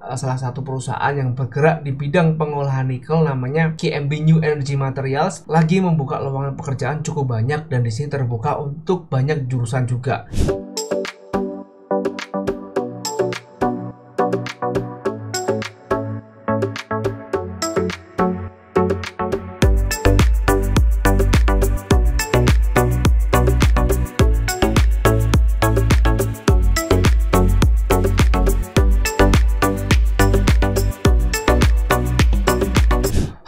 salah satu perusahaan yang bergerak di bidang pengolahan nikel namanya QMB New Energy Materials lagi membuka lowongan pekerjaan cukup banyak, dan di sini terbuka untuk banyak jurusan juga.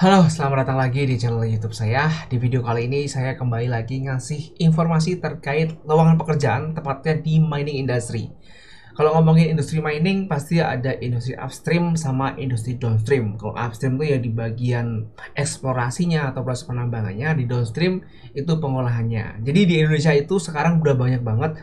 Halo, selamat datang lagi di channel YouTube saya. Di video kali ini saya kembali lagi ngasih informasi terkait lowongan pekerjaan, tepatnya di mining industry. Kalau ngomongin industri mining, pasti ada industri upstream sama industri downstream. Kalau upstream itu ya di bagian eksplorasinya atau proses penambangannya, di downstream itu pengolahannya. Jadi di Indonesia itu sekarang udah banyak banget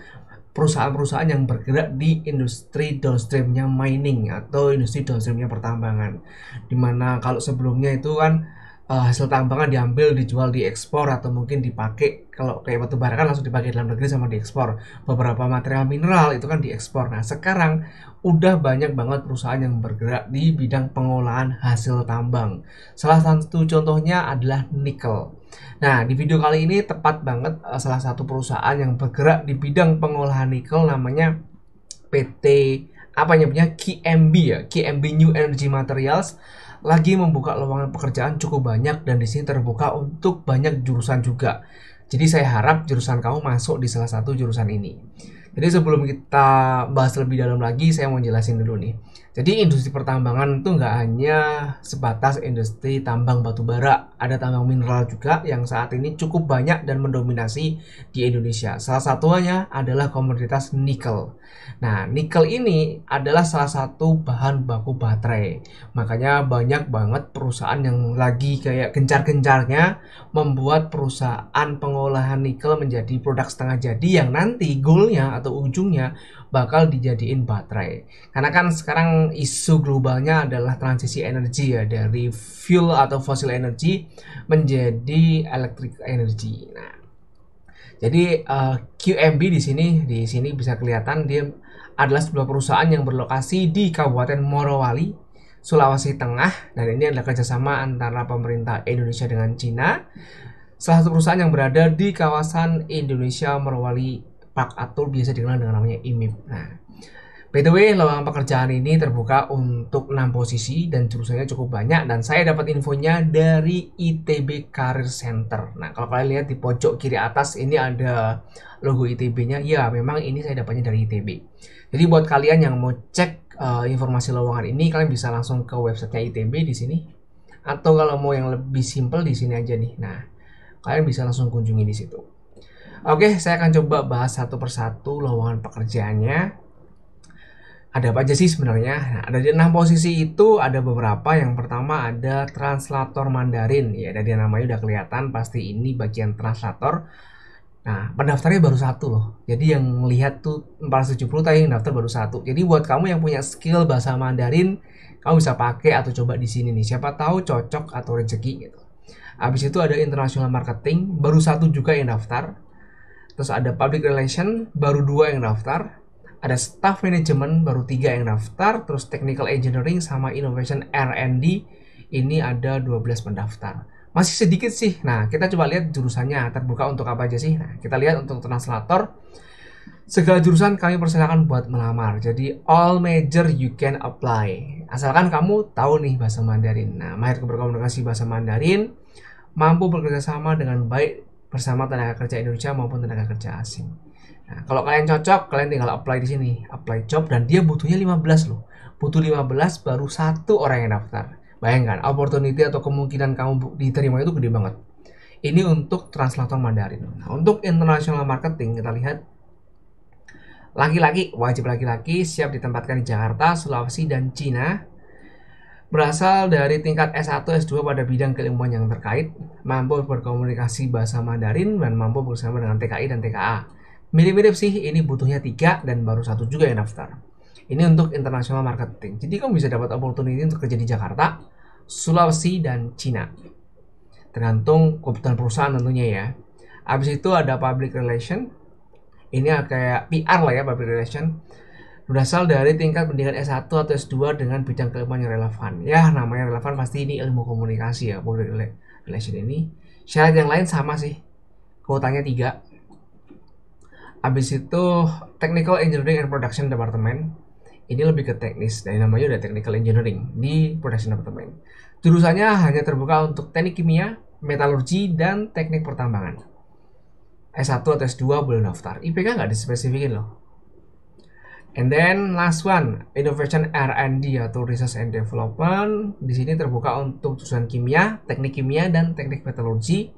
perusahaan-perusahaan yang bergerak di industri downstreamnya mining atau industri downstreamnya pertambangan, dimana kalau sebelumnya itu kan hasil tambangan diambil, dijual, diekspor, atau mungkin dipakai. Kalau kayak batu bara kan langsung dipakai dalam negeri sama diekspor. Beberapa material mineral itu kan diekspor. Nah sekarang udah banyak banget perusahaan yang bergerak di bidang pengolahan hasil tambang. Salah satu contohnya adalah nikel. Nah, di video kali ini tepat banget salah satu perusahaan yang bergerak di bidang pengolahan nikel namanya PT QMB ya, QMB New Energy Materials lagi membuka lowongan pekerjaan cukup banyak, dan di sini terbuka untuk banyak jurusan juga. Jadi saya harap jurusan kamu masuk di salah satu jurusan ini. Jadi sebelum kita bahas lebih dalam lagi, saya mau jelasin dulu nih. Jadi industri pertambangan itu nggak hanya sebatas industri tambang batu bara, ada tambang mineral juga yang saat ini cukup banyak dan mendominasi di Indonesia. Salah satunya adalah komoditas nikel. Nah, nikel ini adalah salah satu bahan baku baterai. Makanya banyak banget perusahaan yang lagi kayak gencar-gencarnya membuat perusahaan pengolahan nikel menjadi produk setengah jadi yang nanti goalnya atau ujungnya bakal dijadiin baterai. Karena kan sekarang isu globalnya adalah transisi energi ya, dari fuel atau fossil energy menjadi electric energy. Nah, jadi QMB di sini bisa kelihatan dia adalah sebuah perusahaan yang berlokasi di Kabupaten Morowali, Sulawesi Tengah, dan ini adalah kerjasama antara pemerintah Indonesia dengan Cina. Salah satu perusahaan yang berada di kawasan Indonesia Morowali Park Atul, biasa dikenal dengan namanya IMIP. Nah, by the way, lowongan pekerjaan ini terbuka untuk 6 posisi dan jurusannya cukup banyak, dan saya dapat infonya dari ITB Career Center. Nah, kalau kalian lihat di pojok kiri atas ini ada logo ITB-nya. Ya, memang ini saya dapatnya dari ITB. Jadi buat kalian yang mau cek informasi lowongan ini, kalian bisa langsung ke websitenya ITB di sini. Atau kalau mau yang lebih simple di sini aja nih. Nah, kalian bisa langsung kunjungi di situ. Oke, saya akan coba bahas satu persatu lowongan pekerjaannya. Ada apa aja sih sebenarnya? Nah, ada di 6 posisi itu ada beberapa. Yang pertama ada translator Mandarin. Ya, dari namanya udah kelihatan pasti ini bagian translator. Nah, pendaftarnya baru 1 loh. Jadi yang melihat tuh 470, tapi yang daftar baru 1. Jadi buat kamu yang punya skill bahasa Mandarin, kamu bisa pakai atau coba di sini nih. Siapa tahu cocok atau rezeki gitu. Habis itu ada international marketing, baru 1 juga yang daftar. Terus ada public relation, baru 2 yang daftar. Ada staff management, baru 3 yang daftar. Terus technical engineering sama innovation R&D, ini ada 12 pendaftar. Masih sedikit sih. Nah, kita coba lihat jurusannya terbuka untuk apa aja sih. Nah, kita lihat untuk translator, segala jurusan kami persilakan buat melamar. Jadi all major you can apply. Asalkan kamu tahu nih bahasa Mandarin. Nah, mahir berkomunikasi bahasa Mandarin, mampu bekerja sama dengan baik bersama tenaga kerja Indonesia maupun tenaga kerja asing. Nah, kalau kalian cocok, kalian tinggal apply di sini, apply job, dan dia butuhnya 15 loh. Butuh 15 baru 1 orang yang daftar. Bayangkan, opportunity atau kemungkinan kamu diterima itu gede banget. Ini untuk translator Mandarin. Nah, untuk international marketing kita lihat laki-laki, wajib laki-laki, siap ditempatkan di Jakarta, Sulawesi, dan Cina. Berasal dari tingkat S1, S2 pada bidang keilmuan yang terkait, mampu berkomunikasi bahasa Mandarin, dan mampu bersama dengan TKI dan TKA. Mirip-mirip sih, ini butuhnya 3 dan baru 1 juga yang daftar. Ini untuk international marketing. Jadi kamu bisa dapat opportunity untuk kerja di Jakarta, Sulawesi, dan Cina. Tergantung kebutuhan perusahaan tentunya ya. Habis itu ada public relation. Ini kayak PR lah ya, public relation. berasal dari tingkat pendidikan S1 atau S2 dengan bidang keilmuan yang relevan. Ya, namanya relevan pasti ini ilmu komunikasi ya, public relation ini. Syarat yang lain sama sih. Kuotanya 3. Habis itu Technical Engineering and Production Department. Ini lebih ke teknis, dari namanya udah Technical Engineering di Production Department. Jurusannya hanya terbuka untuk teknik kimia, metalurgi, dan teknik pertambangan. S1 atau S2 boleh daftar. IPK nggak dispesifikin loh. And then last one, Innovation R&D atau Research and Development. Di sini terbuka untuk jurusan kimia, teknik kimia, dan teknik metalurgi.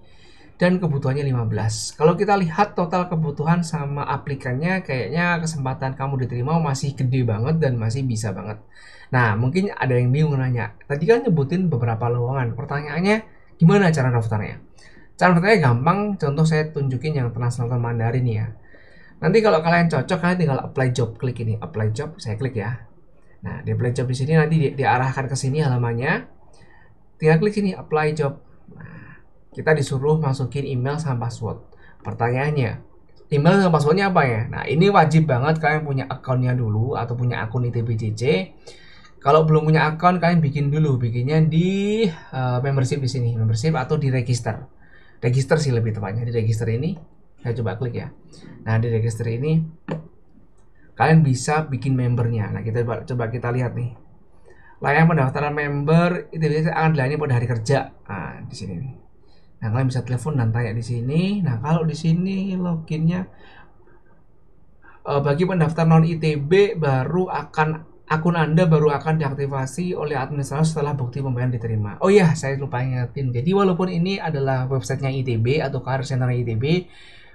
Dan kebutuhannya 15. Kalau kita lihat total kebutuhan sama aplikannya, kayaknya kesempatan kamu diterima masih gede banget dan masih bisa banget. Nah, mungkin ada yang bingung nanya. Tadi kan nyebutin beberapa lowongan. Pertanyaannya, gimana cara daftarnya? Cara daftarnya gampang. Contoh saya tunjukin yang Translator Mandarin ya. Nanti kalau kalian cocok, kalian tinggal apply job, klik ini, apply job, saya klik ya. Nah, di apply job di sini nanti diarahkan ke sini halamannya. Tinggal klik sini, apply job. Nah, kita disuruh masukin email sama password. Pertanyaannya, email sama passwordnya apa ya? Nah, ini wajib banget kalian punya akunnya dulu atau punya akun ITBJJ. Kalau belum punya akun, kalian bikin dulu, bikinnya di membership di sini, membership atau di register. Register sih lebih tepatnya, di register ini. Saya coba klik ya. Nah, di register ini kalian bisa bikin membernya. Nah, coba kita lihat nih. Layanan pendaftaran member itu biasanya akan dilayani pada hari kerja. Nah, di sini nih. Nah, kalian bisa telepon dan tanya di sini. Nah, kalau di sini loginnya bagi pendaftar non ITB akun Anda baru akan diaktifasi oleh administrator setelah bukti pembayaran diterima. Oh iya, saya lupa ingetin. Jadi walaupun ini adalah websitenya ITB atau Career Center ITB,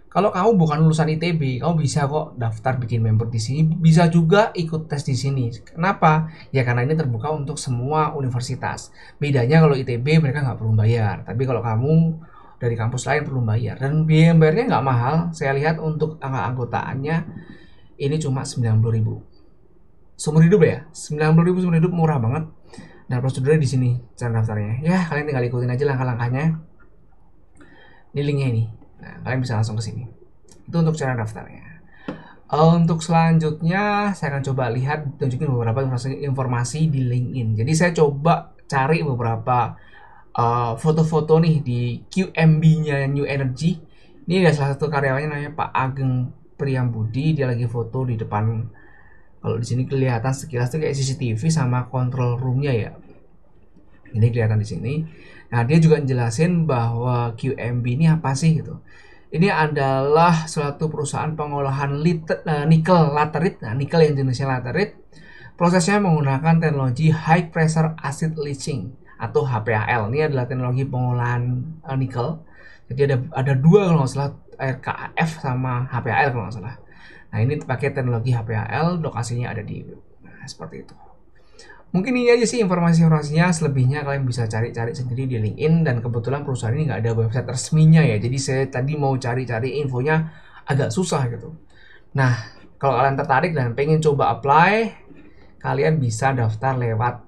kalau kamu bukan lulusan ITB, kamu bisa kok daftar bikin member di sini. Bisa juga ikut tes di sini. Kenapa? Ya karena ini terbuka untuk semua universitas. Bedanya kalau ITB mereka nggak perlu bayar. Tapi kalau kamu dari kampus lain perlu bayar. Dan biaya bayarnya nggak mahal. Saya lihat untuk anggotaannya ini cuma 90.000. Seumur hidup ya? 90.000 seumur hidup, murah banget. Nah, prosedurnya di sini cara daftarnya. Ya, kalian tinggal ikutin aja langkah-langkahnya. Ini linknya ini. Nah, kalian bisa langsung ke sini. Itu untuk cara daftarnya. Untuk selanjutnya, saya akan coba lihat, tunjukin beberapa informasi di LinkedIn. Jadi saya coba cari beberapa foto-foto nih di QMB-nya New Energy. Ini ada salah satu karyawannya namanya Pak Ageng Priyambudi. Dia lagi foto di depan. Kalau di sini kelihatan sekilas tuh kayak CCTV sama control room-nya ya. Ini kelihatan di sini. Nah, dia juga jelasin bahwa QMB ini apa sih gitu. Ini adalah suatu perusahaan pengolahan nikel laterite. Nah, nikel yang jenisnya laterite. Prosesnya menggunakan teknologi high pressure acid leaching atau HPAL. Ini adalah teknologi pengolahan nikel. Jadi ada dua kalau nggak salah, RKAF sama HPAL kalau nggak salah. Nah, ini pakai teknologi HPAL, lokasinya ada di seperti itu. Mungkin ini aja sih informasinya, selebihnya kalian bisa cari-cari sendiri di LinkedIn, dan kebetulan perusahaan ini nggak ada website resminya ya, jadi saya tadi mau cari-cari infonya agak susah gitu. Nah, kalau kalian tertarik dan pengen coba apply, kalian bisa daftar lewat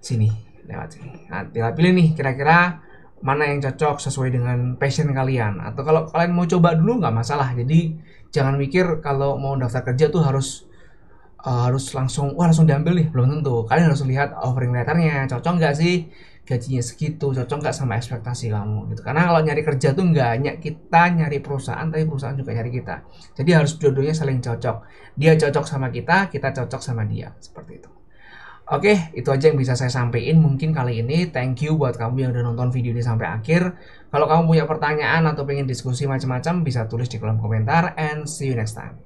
sini. Nah, tinggal pilih nih kira-kira mana yang cocok sesuai dengan passion kalian. Atau kalau kalian mau coba dulu nggak masalah. Jadi jangan mikir kalau mau daftar kerja tuh harus langsung diambil nih, belum tentu. Kalian harus lihat offering letternya, cocok nggak sih gajinya segitu, cocok nggak sama ekspektasi kamu gitu. Karena kalau nyari kerja tuh nggak hanya kita nyari perusahaan, tapi perusahaan juga nyari kita. Jadi harus dua-duanya saling cocok. Dia cocok sama kita cocok sama dia, seperti itu. Oke, itu aja yang bisa saya sampaikan mungkin kali ini. Thank you buat kamu yang udah nonton video ini sampai akhir. Kalau kamu punya pertanyaan atau pengen diskusi macam-macam, bisa tulis di kolom komentar, and see you next time.